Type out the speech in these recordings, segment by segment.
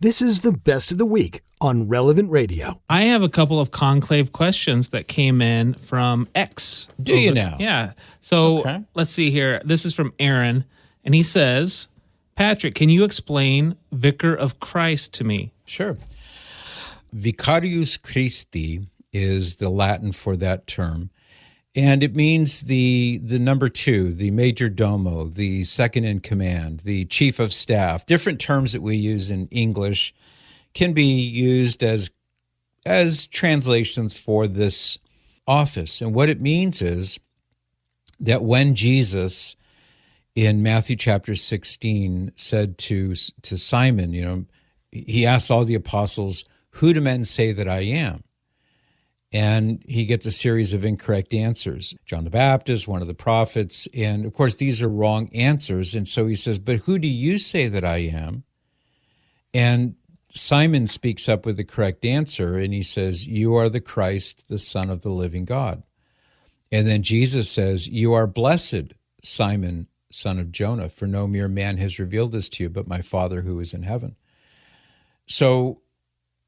This is the best of the week on Relevant Radio. I have a couple of conclave questions that came in from X. Do you now? Yeah. So Okay. Let's see here. This is from Aaron, and he says, Patrick, can you explain Vicar of Christ to me? Sure. Vicarius Christi is the Latin for that term, and it means the number two, the major domo, the second in command, the chief of staff. Different terms that we use in English can be used as translations for this office. And what it means is that when Jesus in Matthew chapter 16 said to Simon, he asked all the apostles, who do men say that I am? And he gets a series of incorrect answers. John the Baptist, one of the prophets, and of course these are wrong answers. And so he says, but who do you say that I am? And Simon speaks up with the correct answer, and he says, you are the Christ, the Son of the living God. And then Jesus says, you are blessed, Simon, son of Jonah, for no mere man has revealed this to you, but my Father who is in heaven. So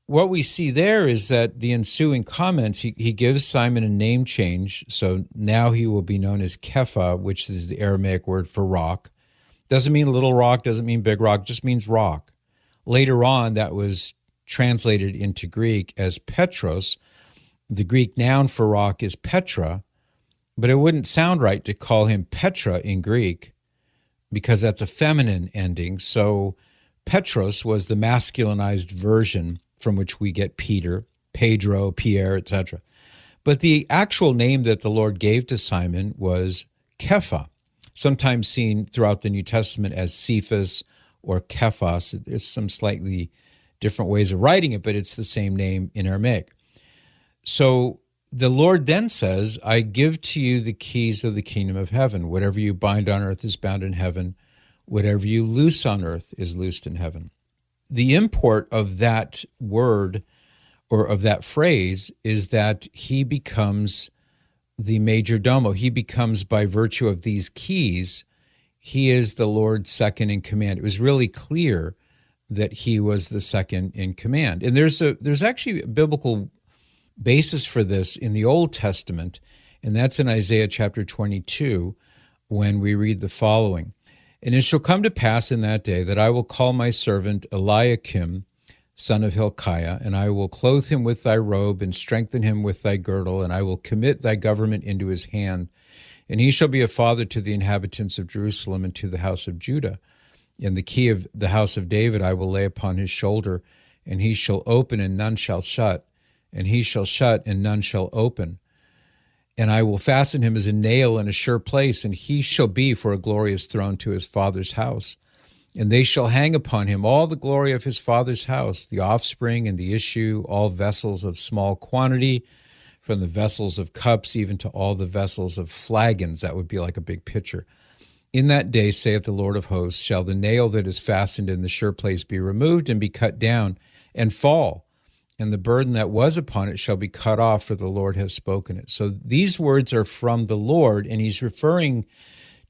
what we see there is that the ensuing comments, he gives Simon a name change. So now he will be known as Kepha, which is the Aramaic word for rock. Doesn't mean little rock, doesn't mean big rock, just means rock. Later on, that was translated into Greek as Petros. The Greek noun for rock is Petra, but it wouldn't sound right to call him Petra in Greek because that's a feminine ending. So Petros was the masculinized version from which we get Peter, Pedro, Pierre, etc. But the actual name that the Lord gave to Simon was Kepha, sometimes seen throughout the New Testament as Cephas or Cephas. There's some slightly different ways of writing it, but it's the same name in Aramaic. So the Lord then says, I give to you the keys of the kingdom of heaven. Whatever you bind on earth is bound in heaven. Whatever you loose on earth is loosed in heaven. The import of that word or of that phrase is that he becomes the major domo. He becomes, by virtue of these keys, he is the Lord's second in command. It was really clear that he was the second in command. And there's actually a biblical basis for this in the Old Testament, and that's in Isaiah chapter 22, when we read the following. And it shall come to pass in that day that I will call my servant Eliakim, son of Hilkiah, and I will clothe him with thy robe and strengthen him with thy girdle, and I will commit thy government into his hand. And he shall be a father to the inhabitants of Jerusalem and to the house of Judah. And the key of the house of David I will lay upon his shoulder, and he shall open and none shall shut, and he shall shut and none shall open. And I will fasten him as a nail in a sure place, and he shall be for a glorious throne to his father's house. And they shall hang upon him all the glory of his father's house, the offspring and the issue, all vessels of small quantity, from the vessels of cups even to all the vessels of flagons. That would be like a big pitcher. In that day, saith the Lord of hosts, shall the nail that is fastened in the sure place be removed and be cut down and fall, and the burden that was upon it shall be cut off, for the Lord has spoken it. So these words are from the Lord, and he's referring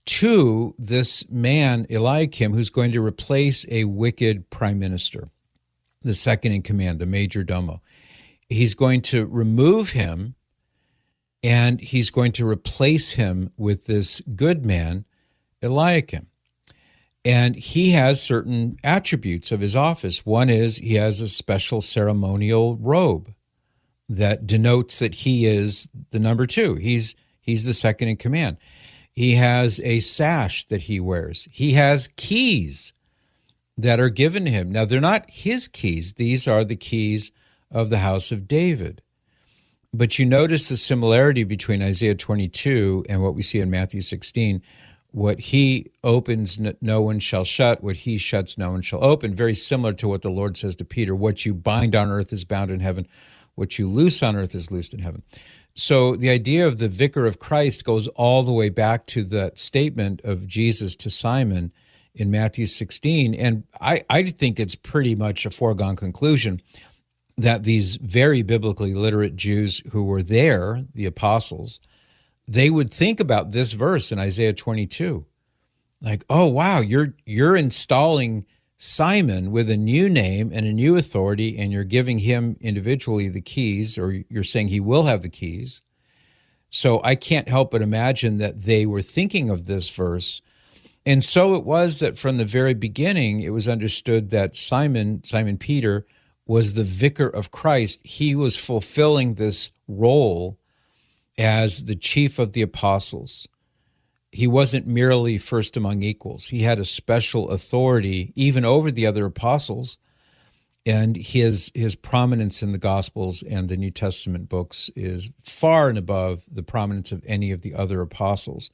to this man, Eliakim, who's going to replace a wicked prime minister, the second in command, the major domo. He's going to remove him, and he's going to replace him with this good man, Eliakim. And he has certain attributes of his office. One is he has a special ceremonial robe that denotes that he is the number two. He's the second in command. He has a sash that he wears. He has keys that are given to him. Now, they're not his keys. These are the keys of the house of David. But you notice the similarity between Isaiah 22 and what we see in Matthew 16. What he opens, no one shall shut. What he shuts, no one shall open. Very similar to what the Lord says to Peter. What you bind on earth is bound in heaven. What you loose on earth is loosed in heaven. So the idea of the Vicar of Christ goes all the way back to that statement of Jesus to Simon in Matthew 16. And I think it's pretty much a foregone conclusion that these very biblically literate Jews who were there, the apostles, they would think about this verse in Isaiah 22. Like, oh, wow, you're installing Simon with a new name and a new authority, and you're giving him individually the keys, or you're saying he will have the keys. So I can't help but imagine that they were thinking of this verse. And so it was that from the very beginning, it was understood that Simon Peter, was the Vicar of Christ. He was fulfilling this role as the chief of the apostles. He wasn't merely first among equals. He had a special authority even over the other apostles, and his prominence in the Gospels and the New Testament books is far and above the prominence of any of the other apostles.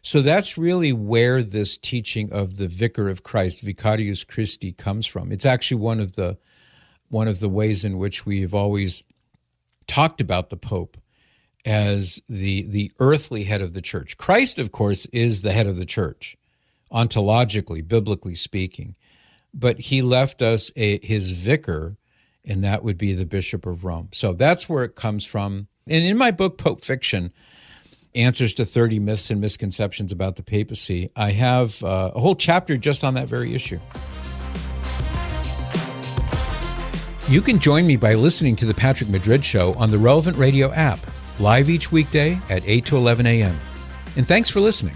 So that's really where this teaching of the Vicar of Christ, Vicarius Christi, comes from. It's actually one of the ways in which we've always talked about the Pope as the earthly head of the church. Christ, of course, is the head of the church, ontologically, biblically speaking. But he left us his vicar, and that would be the Bishop of Rome. So that's where it comes from. And in my book, Pope Fiction, Answers to 30 Myths and Misconceptions About the Papacy, I have a whole chapter just on that very issue. You can join me by listening to The Patrick Madrid Show on the Relevant Radio app, live each weekday at 8 to 11 a.m. And thanks for listening.